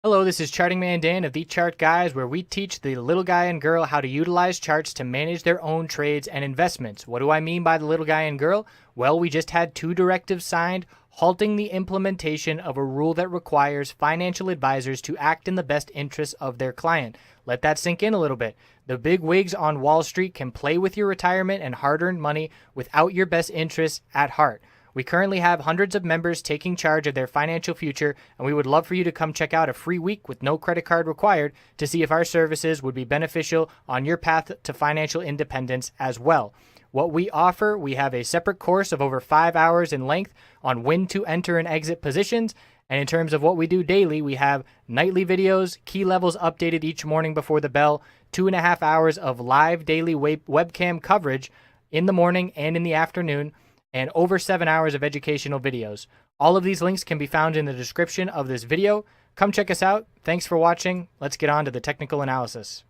Hello, this is Charting Man Dan of TheChartGuys, where we teach the little guy and girl how to utilize charts to manage their own trades and investments. What do I mean by the little guy and girl? Well, we just had two directives signed halting the implementation of a rule that requires financial advisors to act in the best interests of their client. Let that sink in a little bit. The big wigs on Wall Street can play with your retirement and hard-earned money without your best interests at heart. We currently have hundreds of members taking charge of their financial future, and we would love for you to come check out a free week with no credit card required to see if our services would be beneficial on your path to financial independence as well. What we offer, we have a separate course of over 5 hours in length on when to enter and exit positions. And in terms of what we do daily, we have nightly videos, key levels updated each morning before the bell, 2.5 hours of live daily webcam coverage in the morning and in the afternoon, and over 7 hours of educational videos. All of these links can be found in the description of this video. Come check us out. Thanks for watching. Let's get on to the technical analysis.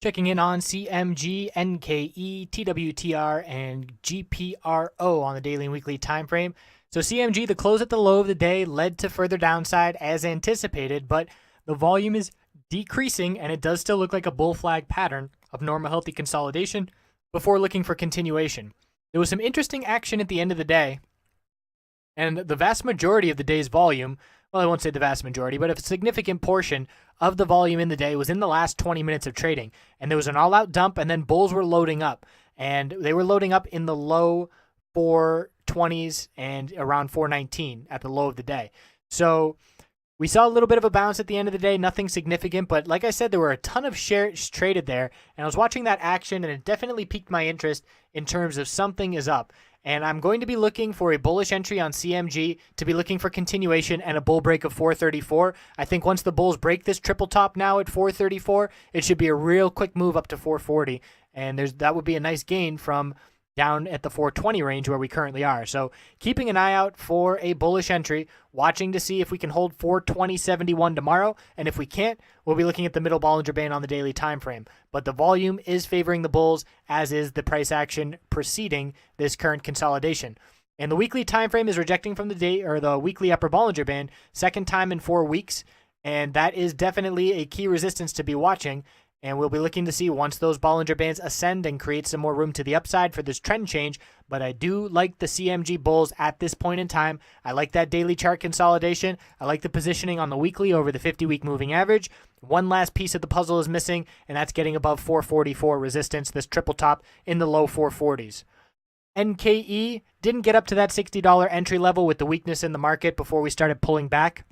Checking in on CMG, NKE, TWTR, and GPRO on the daily and weekly time frame. So CMG, the close at the low of the day, led to further downside as anticipated, but the volume is decreasing and it does still look like a bull flag pattern of normal healthy consolidation before looking for continuation. There was some interesting action at the end of the day, and the vast majority of the day's volume, well, I won't say the vast majority, but a significant portion of the volume in the day was in the last 20 minutes of trading. And there was an all-out dump, and then bulls were loading up. And they were loading up in the low 420s and around 419 at the low of the day. So we saw a little bit of a bounce at the end of the day, nothing significant, but like I said, there were a ton of shares traded there, and I was watching that action, and it definitely piqued my interest in terms of something is up. And I'm going to be looking for a bullish entry on CMG to be looking for continuation and a bull break of 434. I think once the bulls break this triple top now at 434, it should be a real quick move up to 440, and that would be a nice gain from down at the 420 range where we currently are. So keeping an eye out for a bullish entry, watching to see if we can hold 420.71 tomorrow, and if we can't, we'll be looking at the middle Bollinger Band on the daily time frame. But the volume is favoring the bulls, as is the price action preceding this current consolidation. And the weekly time frame is rejecting from the day or the weekly upper Bollinger Band, second time in 4 weeks, and that is definitely a key resistance to be watching. And we'll be looking to see once those Bollinger Bands ascend and create some more room to the upside for this trend change. But I do like the CMG bulls at this point in time. I like that daily chart consolidation. I like the positioning on the weekly over the 50-week moving average. One last piece of the puzzle is missing, and that's getting above 444 resistance, this triple top in the low 440s. NKE didn't get up to that $60 entry level with the weakness in the market before we started pulling back.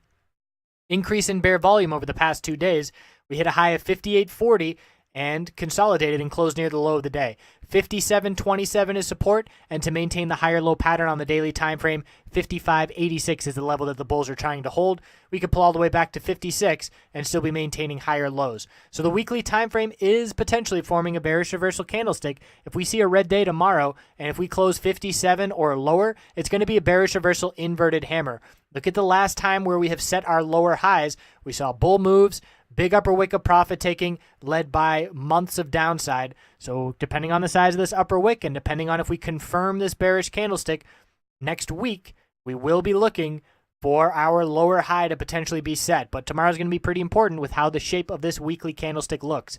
Increase in bear volume over the past 2 days. We hit a high of 58.40 and consolidated and closed near the low of the day. 57.27 is support, and to maintain the higher low pattern on the daily time frame, 55.86 is the level that the bulls are trying to hold. We could pull all the way back to 56 and still be maintaining higher lows. So the weekly time frame is potentially forming a bearish reversal candlestick. If we see a red day tomorrow, and if we close 57 or lower, it's going to be a bearish reversal inverted hammer. Look at the last time where we have set our lower highs. We saw bull moves, big upper wick of profit taking led by months of downside. So depending on the size of this upper wick and depending on if we confirm this bearish candlestick next week, we will be looking for our lower high to potentially be set. But tomorrow's going to be pretty important with how the shape of this weekly candlestick looks.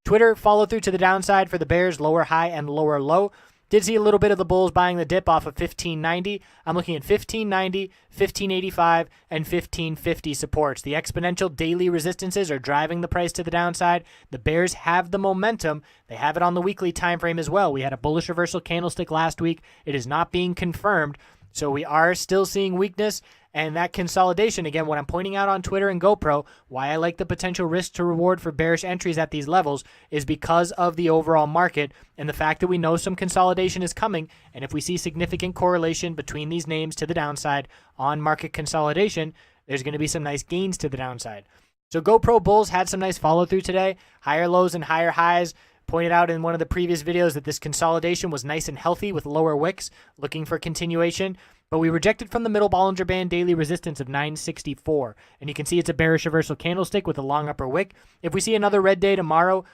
Twitter follow through to the downside for the bears, lower high and lower low. Did see a little bit of the bulls buying the dip off of 1590. I'm looking at 1590, 1585, and 1550 supports. The exponential daily resistances are driving the price to the downside. The bears have the momentum. They have it on the weekly time frame as well. We had a bullish reversal candlestick last week. It is not being confirmed. So we are still seeing weakness, and that consolidation, again, what I'm pointing out on Twitter and GoPro, why I like the potential risk to reward for bearish entries at these levels is because of the overall market and the fact that we know some consolidation is coming, and if we see significant correlation between these names to the downside on market consolidation, there's going to be some nice gains to the downside. So GoPro bulls had some nice follow through today, higher lows and higher highs. Pointed out in one of the previous videos that this consolidation was nice and healthy with lower wicks, looking for continuation, but we rejected from the middle Bollinger Band daily resistance of 964, and you can see it's a bearish reversal candlestick with a long upper wick. If we see another red day tomorrow,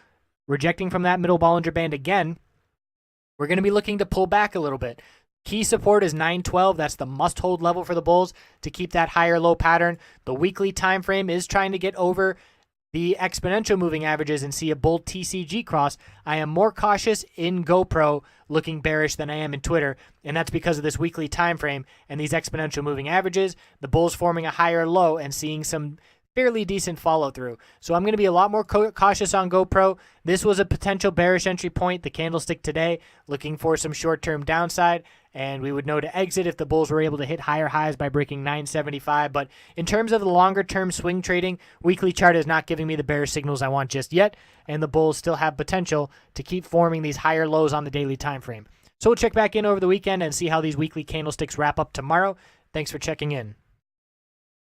rejecting from that middle Bollinger Band again, we're going to be looking to pull back a little bit. Key support is 912. That's the must-hold level for the bulls to keep that higher low pattern. The weekly time frame is trying to get over the exponential moving averages and see a bull TCG cross. I am more cautious in GoPro looking bearish than I am in Twitter, and that's because of this weekly time frame and these exponential moving averages. The bulls forming a higher low and seeing some fairly decent follow through. So I'm going to be a lot more cautious on GoPro. This was a potential bearish entry point, the candlestick today, looking for some short-term downside, and we would know to exit if the bulls were able to hit higher highs by breaking 975. But in terms of the longer-term swing trading, weekly chart is not giving me the bearish signals I want just yet, and the bulls still have potential to keep forming these higher lows on the daily time frame. So we'll check back in over the weekend and see how these weekly candlesticks wrap up tomorrow. Thanks for checking in.